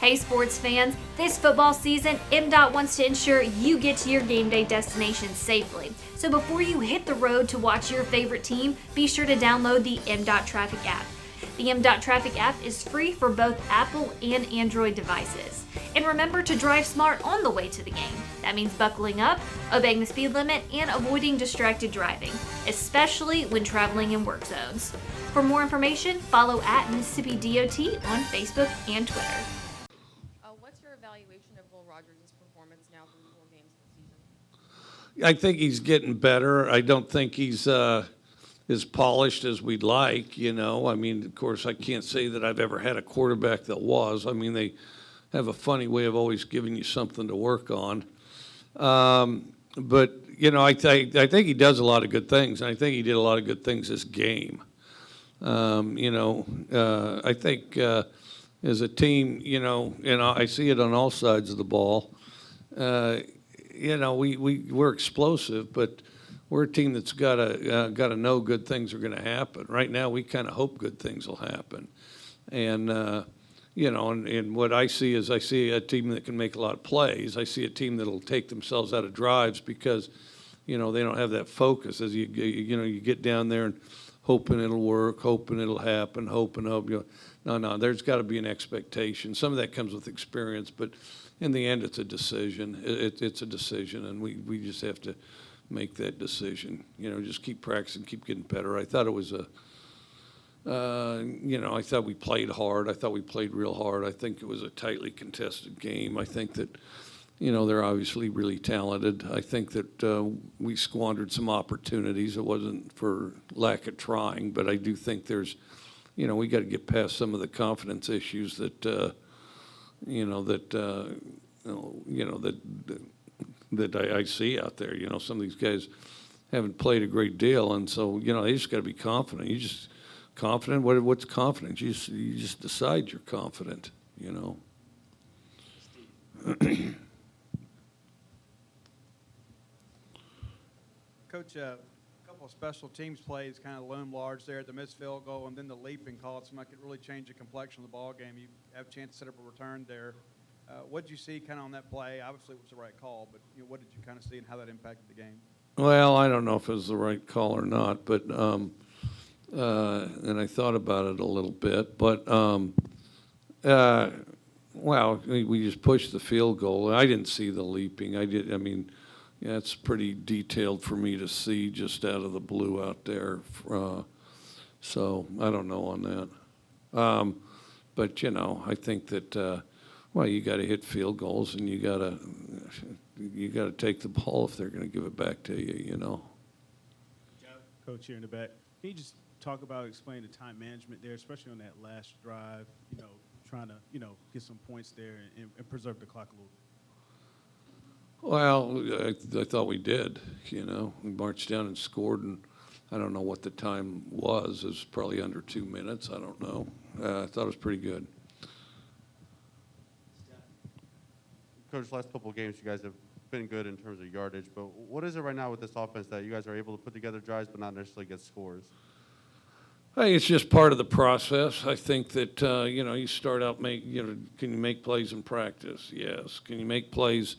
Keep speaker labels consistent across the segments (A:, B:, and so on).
A: Hey sports fans, this football season, MDOT wants to ensure you get to your game day destination safely. So before you hit the road to watch your favorite team, be sure to download the MDOT Traffic app. The MDOT Traffic app is free for both Apple and Android devices. And remember to drive smart on the way to the game. That means buckling up, obeying the speed limit, and avoiding distracted driving, especially when traveling in work zones. For more information, follow at Mississippi DOT on Facebook and Twitter.
B: What's your evaluation of Will Rogers' performance now through 4 games this season?
C: I think he's getting better. I don't think he's as polished as we'd like, you know. I mean, of course, I can't say that I've ever had a quarterback that was. I mean, they have a funny way of always giving you something to work on. But, you know, I think he does a lot of good things. And I think he did a lot of good things this game. I think as a team, and I see it on all sides of the ball, we're explosive, but we're a team that's got to know good things are going to happen. Right now, we kind of hope good things will happen. And, and what I see is I see a team that can make a lot of plays. I see a team that'll take themselves out of drives because, they don't have that focus as you get down there and hoping it'll work, hoping it'll happen, hoping. No, there's got to be an expectation. Some of that comes with experience, but in the end, it's a decision. It's a decision, and we just have to make that decision. Just keep practicing, keep getting better. I thought it was I thought we played hard. I thought we played real hard. I think it was a tightly contested game. I think that, they're obviously really talented. I think that we squandered some opportunities. It wasn't for lack of trying, but I do think there's, we got to get past some of the confidence issues that, that I see out there. Some of these guys haven't played a great deal, and so they just got to be confident. You just confident. What's confidence? You just decide you're confident.
D: Coach, a couple of special teams plays kind of loomed large there at the missed field goal, and then the leaping call. It seemed like it really changed the complexion of the ball game. You have a chance to set up a return there. What did you see kind of on that play? Obviously, it was the right call, but what did you kind of see and how that impacted the game?
C: Well, I don't know if it was the right call or not, but and I thought about it a little bit, but we just pushed the field goal. I didn't see the leaping. It's pretty detailed for me to see just out of the blue out there. So I don't know on that. But I think that you got to hit field goals, and you got to take the ball if they're going to give it back to you.
E: Coach here in the back, can you just explain the time management there, especially on that last drive? Trying to get some points there and preserve the clock a little.
C: Well, I thought we did. We marched down and scored, and I don't know what the time was. It was probably under 2 minutes. I don't know. I thought it was pretty good.
F: Coach, last couple of games you guys have been good in terms of yardage, but what is it right now with this offense that you guys are able to put together drives but not necessarily get scores?
C: I think it's just part of the process. I think that, you start out, can you make plays in practice? Yes. Can you make plays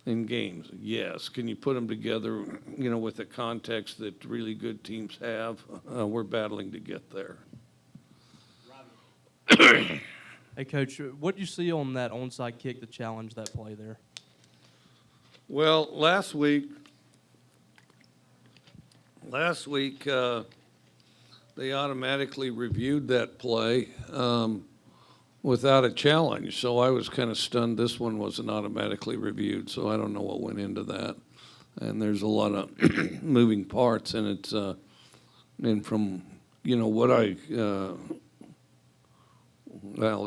C: in games? Yes. Can you put them together, with the context that really good teams have? We're battling to get there.
G: Hey, Coach, what did you see on that onside kick to challenge that play there?
C: Well, last week, they automatically reviewed that play without a challenge. So I was kind of stunned this one wasn't automatically reviewed. So I don't know what went into that. And there's a lot of moving parts, and it's and from what I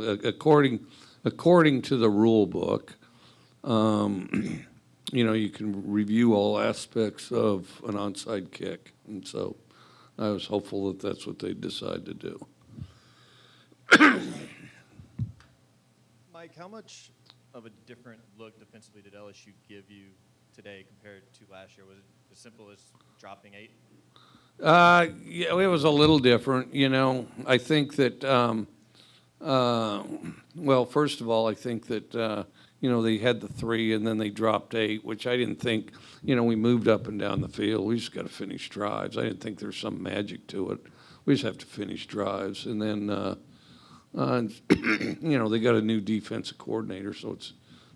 C: according to the rule book, you can review all aspects of an onside kick, and so I was hopeful that that's what they decide to do.
H: Mike, how much of a different look defensively did LSU give you today compared to last year? Was it as simple as dropping 8?
C: Yeah, it was a little different. I think that Well, first of all, I think that, they had the 3 and then they dropped 8, which I didn't think, we moved up and down the field. We just got to finish drives. I didn't think there's some magic to it. We just have to finish drives. And then, they got a new defensive coordinator, so it's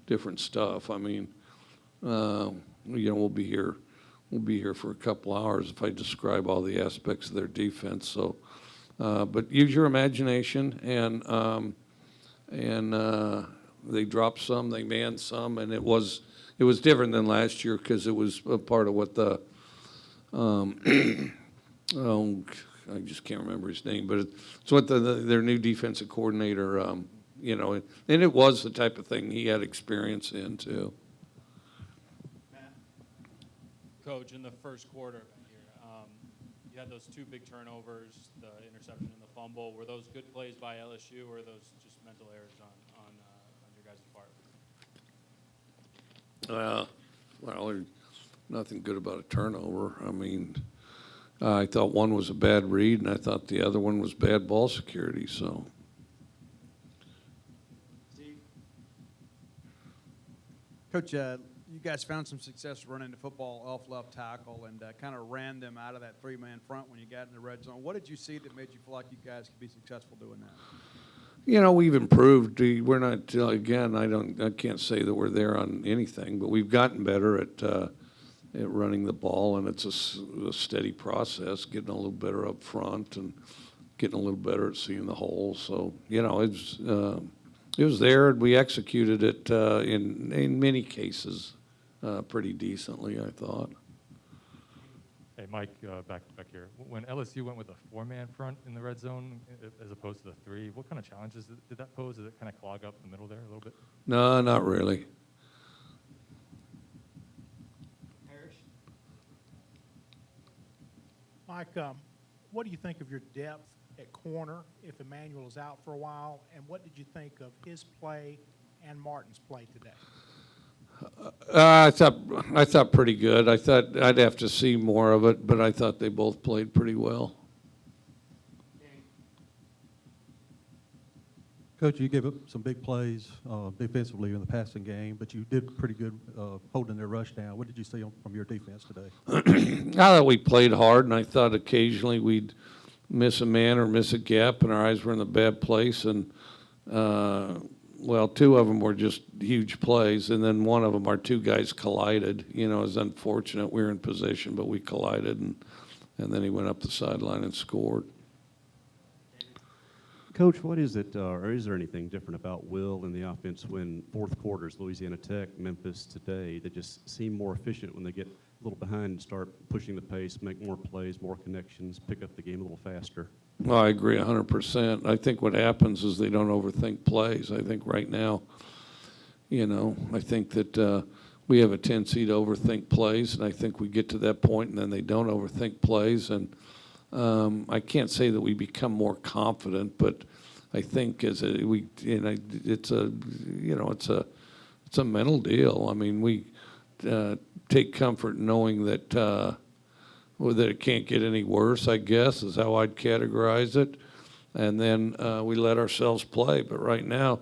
C: different stuff. I mean, we'll be here for a couple hours if I describe all the aspects of their defense. So, but use your imagination, and they dropped some, they manned some, and it was different than last year because it was a part of what the I just can't remember his name, but it's what their new defensive coordinator, and it was the type of thing he had experience in too.
I: Coach, in the first quarter here, you had those 2 big turnovers, the interception and the fumble. Were those good plays by LSU, or were those just mental errors on your guys' part?
C: Well, there's nothing good about a turnover. I mean, I thought one was a bad read, and I thought the other one was bad ball security. So.
D: Coach, you guys found some success running the football off left tackle and kind of ran them out of that 3-man front when you got in the red zone. What did you see that made you feel like you guys could be successful doing that?
C: We've improved. We're not, again, I can't say that we're there on anything, but we've gotten better at running the ball, and it's a steady process, getting a little better up front and getting a little better at seeing the hole. So, it was there, and we executed it in many cases pretty decently, I thought.
J: Hey, Mike, back here. When LSU went with a 4-man front in the red zone as opposed to the 3, what kind of challenges did that pose? Did it kind of clog up the middle there a little bit?
C: No, not really.
K: Mike, what do you think of your depth at corner if Emmanuel is out for a while, and what did you think of his play and Martin's play today?
C: I thought pretty good. I thought I'd have to see more of it, but I thought they both played pretty well.
L: Coach, you gave up some big plays defensively in the passing game, but you did pretty good holding their rush down. What did you see from your defense today?
C: I thought we played hard, and I thought occasionally we'd miss a man or miss a gap, and our eyes were in a bad place. And, 2 of them were just huge plays, and then one of them, our 2 guys collided. It was unfortunate. We were in position, but we collided, and then he went up the sideline and scored.
M: Coach, what is it, or is there anything different about Will in the offense when fourth quarters, Louisiana Tech, Memphis today, that just seem more efficient when they get a little behind and start pushing the pace, make more plays, more connections, pick up the game a little faster?
C: Well, I agree 100%. I think what happens is they don't overthink plays. I think right now, I think that we have a tendency to overthink plays, and I think we get to that point and then they don't overthink plays. And I can't say that we become more confident, but I think it's a mental deal. I mean, we take comfort knowing that that it can't get any worse, I guess, is how I'd categorize it. And then we let ourselves play. But right now,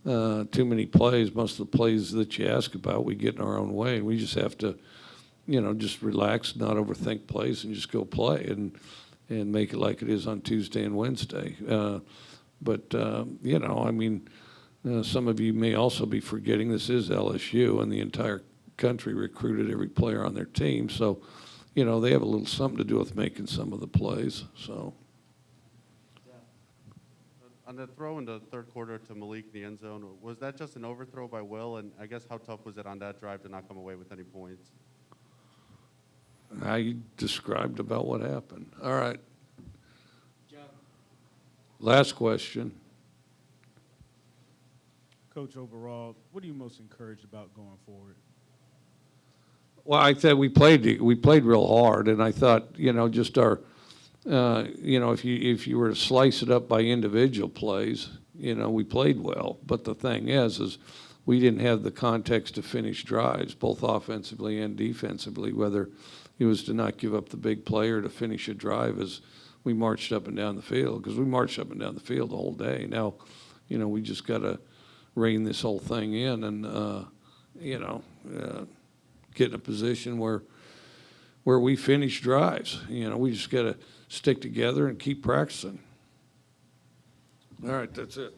C: too many plays, most of the plays that you ask about, we get in our own way. And we just have to, just relax, not overthink plays, and just go play and make it like it is on Tuesday and Wednesday. Some of you may also be forgetting this is LSU, and the entire country recruited every player on their team. So, they have a little something to do with making some of the plays. So.
F: On the throw in the third quarter to Malik in the end zone, was that just an overthrow by Will? And I guess how tough was it on that drive to not come away with any points?
C: I described about what happened. All right. Last question.
E: Coach, overall, what are you most encouraged about going forward?
C: Well, I said we played real hard, and I thought, just our, if you were to slice it up by individual plays, we played well. But the thing is we didn't have the context to finish drives, both offensively and defensively, whether it was to not give up the big play or to finish a drive, as we marched up and down the field, because we marched up and down the field the whole day. Now, we just got to rein this whole thing in and, get in a position where we finish drives. We just got to stick together and keep practicing. All right, that's it.